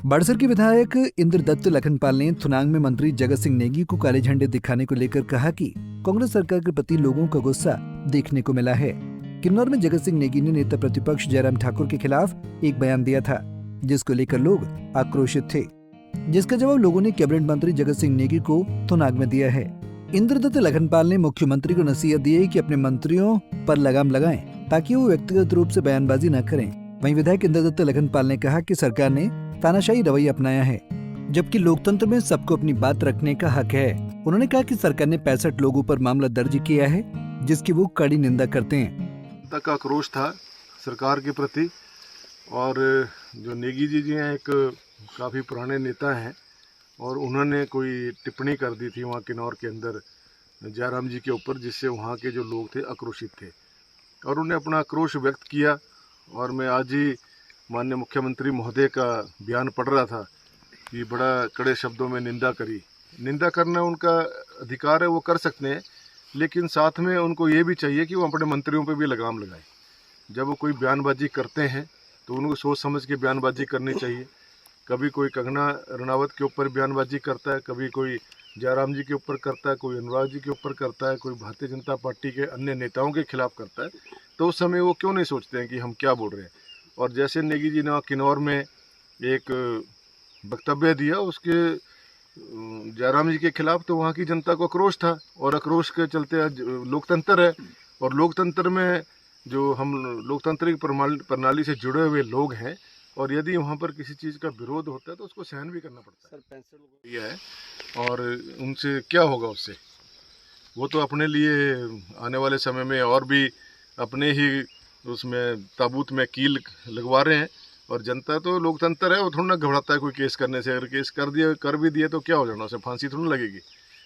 बड़सर के विधायक इंद्रदत्त लखनपाल ने थुनांग में मंत्री जगत सिंह नेगी को काले झंडे दिखाने को लेकर कहा कि कांग्रेस सरकार के प्रति लोगों का गुस्सा देखने को मिला है। किन्नौर में जगत सिंह नेगी ने नेता प्रतिपक्ष जयराम ठाकुर के खिलाफ एक बयान दिया था, जिसको लेकर लोग आक्रोशित थे, जिसका जवाब लोगों ने कैबिनेट मंत्री जगत सिंह नेगी को थुनाग में दिया है। इंद्रदत्त लखनपाल ने मुख्यमंत्री को नसीहत दी है कि अपने मंत्रियों पर लगाम लगाएं ताकि वो व्यक्तिगत रूप से बयानबाजी न करें। वहीं विधायक इंद्रदत्त लखनपाल ने कहा कि सरकार ने तानाशाही रवैया अपनाया है, जबकि लोकतंत्र में सबको अपनी बात रखने का हक है। उन्होंने कहा कि सरकार ने 65 लोगों पर मामला दर्ज किया है, जिसकी वो कड़ी निंदा करते हैं। जनता का आक्रोश था सरकार के प्रति, और जो नेगी जी हैं एक काफ़ी पुराने नेता हैं, और उन्होंने कोई टिप्पणी कर दी थी वहाँ किन्नौर के अंदर जयराम जी के ऊपर, जिससे वहाँ के जो लोग थे आक्रोशित थे और उन्हें अपना आक्रोश व्यक्त किया। और मैं आज ही माननीय मुख्यमंत्री महोदय का बयान पढ़ रहा था कि बड़ा कड़े शब्दों में निंदा करी। निंदा करना उनका अधिकार है, वो कर सकते हैं, लेकिन साथ में उनको ये भी चाहिए कि वो अपने मंत्रियों पे भी लगाम लगाएं। जब वो कोई बयानबाजी करते हैं तो उनको सोच समझ के बयानबाजी करनी चाहिए। कभी कोई कंगना रनावत के ऊपर बयानबाजी करता है, कभी कोई जयराम जी के ऊपर करता है, कोई अनुराग जी के ऊपर करता है, कोई भारतीय जनता पार्टी के अन्य नेताओं के खिलाफ करता है, तो उस समय वो क्यों नहीं सोचते हैं कि हम क्या बोल रहे हैं। और जैसे नेगी जी ने किन्नौर में एक वक्तव्य दिया उसके जयराम जी के खिलाफ, तो वहाँ की जनता को आक्रोश था, और आक्रोश के चलते लोकतंत्र है, और लोकतंत्र में जो हम लोकतांत्रिक प्रणाली से जुड़े हुए लोग हैं, और यदि वहाँ पर किसी चीज़ का विरोध होता है तो उसको सहन भी करना पड़ता है। सर 65 लोग ये है, और उनसे क्या होगा, उससे वो तो अपने लिए आने वाले समय में और भी अपने ही उसमें ताबूत में कील लगवा रहे हैं। और जनता तो लोकतंत्र है, वो थोड़ा ना घबराता है कोई केस करने से। अगर केस कर भी दिए तो क्या हो जाना, उसे फांसी थोड़ी लगेगी।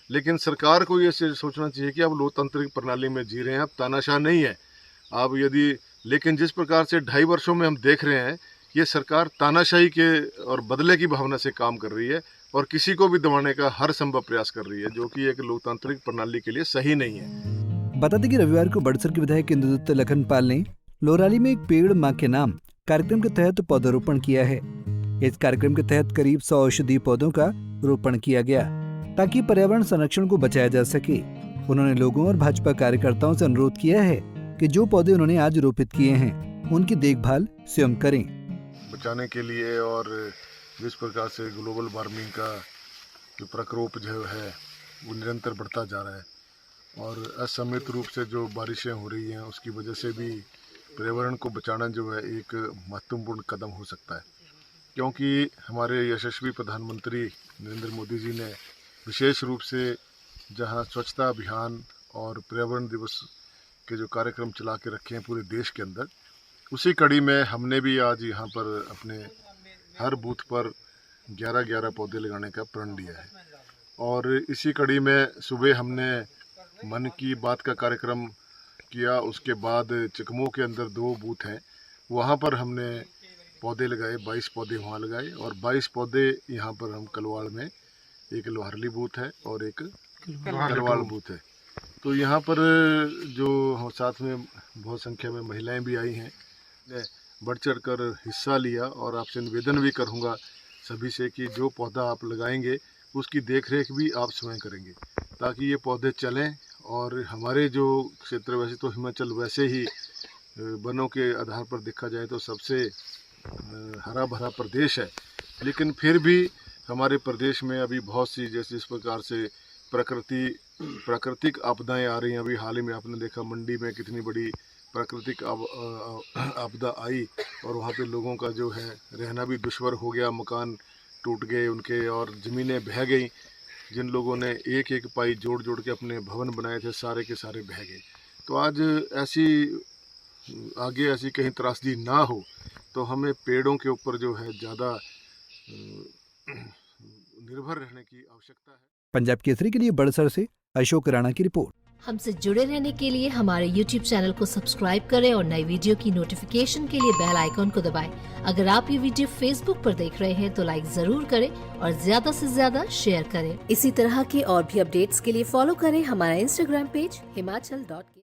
लेकिन सरकार को ये सोचना चाहिए कि अब लोकतांत्रिक प्रणाली में जी रहे हैं, अब तानाशाह नहीं है आप यदि। लेकिन जिस प्रकार से 2.5 वर्षों में हम देख रहे हैं, ये सरकार तानाशाही के और बदले की भावना से काम कर रही है, और किसी को भी दबाने का हर संभव प्रयास कर रही है, जो कि एक लोकतांत्रिक प्रणाली के लिए सही नहीं है। बता दें कि रविवार को बड़सर के विधायक इंद्रदत्त लखनपाल ने लोराली में एक पेड़ मां के नाम कार्यक्रम के तहत पौधारोपण किया है। इस कार्यक्रम के तहत करीब 100 औषधीय पौधों का रोपण किया गया, ताकि पर्यावरण संरक्षण को बचाया जा सके। उन्होंने लोगों और भाजपा कार्यकर्ताओं से अनुरोध किया है कि जो पौधे उन्होंने आज रोपित किए हैं उनकी देखभाल स्वयं करें। बचाने के लिए, और जिस प्रकार से ग्लोबल वार्मिंग का जो प्रकोप जो है वो निरंतर बढ़ता जा रहा है, और असममित रूप से जो बारिशें हो रही हैं उसकी वजह से भी पर्यावरण को बचाना जो है एक महत्वपूर्ण कदम हो सकता है। क्योंकि हमारे यशस्वी प्रधानमंत्री नरेंद्र मोदी जी ने विशेष रूप से जहां स्वच्छता अभियान और पर्यावरण दिवस के जो कार्यक्रम चला के रखे हैं पूरे देश के अंदर, उसी कड़ी में हमने भी आज यहाँ पर अपने हर बूथ पर 11-11 पौधे लगाने का प्रण लिया है। और इसी कड़ी में सुबह हमने मन की बात का कार्यक्रम किया, उसके बाद चिकमो के अंदर 2 बूथ हैं, वहाँ पर हमने पौधे लगाए, 22 पौधे वहाँ लगाए, और 22 पौधे यहाँ पर हम कलवाड़ में, एक लोहारली बूथ है और एक कलवाड़ बूथ है। तो यहाँ पर जो साथ में बहुत संख्या में महिलाएं भी आई हैं, बढ़ चढ़ कर हिस्सा लिया। और आपसे निवेदन भी करूँगा सभी से कि जो पौधा आप लगाएंगे उसकी देखरेख भी आप स्वयं करेंगे, ताकि ये पौधे चलें। और हमारे जो क्षेत्र, वैसे तो हिमाचल वैसे ही वनों के आधार पर देखा जाए तो सबसे हरा भरा प्रदेश है, लेकिन फिर भी हमारे प्रदेश में अभी बहुत सी, जैसे इस प्रकार से प्राकृतिक आपदाएं आ रही हैं। अभी हाल ही में आपने देखा मंडी में कितनी बड़ी प्राकृतिक आपदा आई, और वहाँ पे लोगों का जो है रहना भी दुश्वार हो गया, मकान टूट गए उनके, और ज़मीनें बह गई। जिन लोगों ने एक एक पाई जोड़ जोड़ के अपने भवन बनाए थे, सारे के सारे बह गए। तो आज आगे ऐसी कहीं त्रासदी ना हो, तो हमें पेड़ों के ऊपर जो है ज़्यादा निर्भर रहने की आवश्यकता है। पंजाब केसरी के लिए बड़सर से अशोक राणा की रिपोर्ट। हमसे जुड़े रहने के लिए हमारे YouTube चैनल को सब्सक्राइब करें और नई वीडियो की नोटिफिकेशन के लिए बेल आइकॉन को दबाएं। अगर आप ये वीडियो Facebook पर देख रहे हैं तो लाइक जरूर करें और ज्यादा से ज्यादा शेयर करें। इसी तरह के और भी अपडेट्स के लिए फॉलो करें हमारा Instagram पेज himachal.ke।